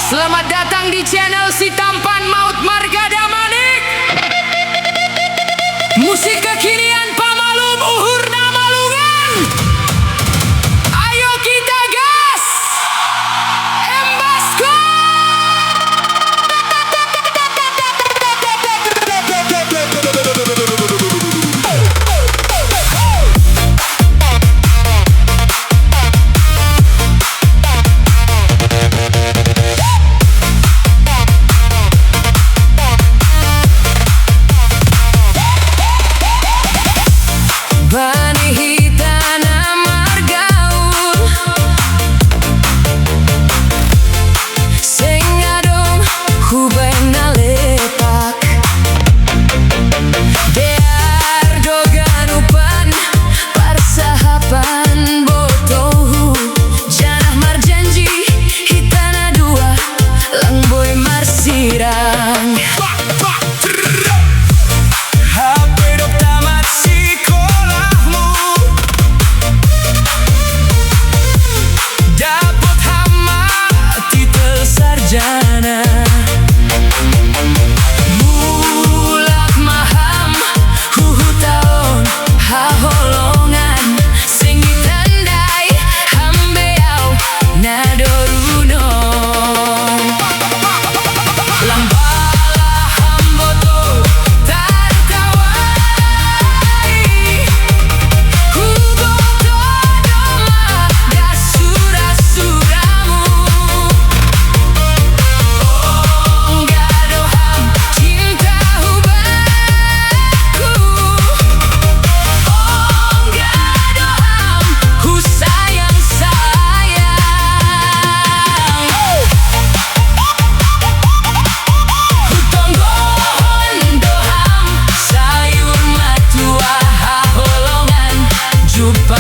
Selamat datang di channel Si Tampan Maut Margada Manik. Musik kekinian Pamalum Uhur Namalungan. Ayo kita gas, Embasco. Bani hitana margaul sing adong hubain nalepak dear dogan upan persahapan botohu janah marjanji hitana dua lang boy marsirang. Mulak maham huhu taon haholongan sing ditandai hambeau nadoruno lambala hamboto tartawai huboto doma dasura-suramu. Jumpa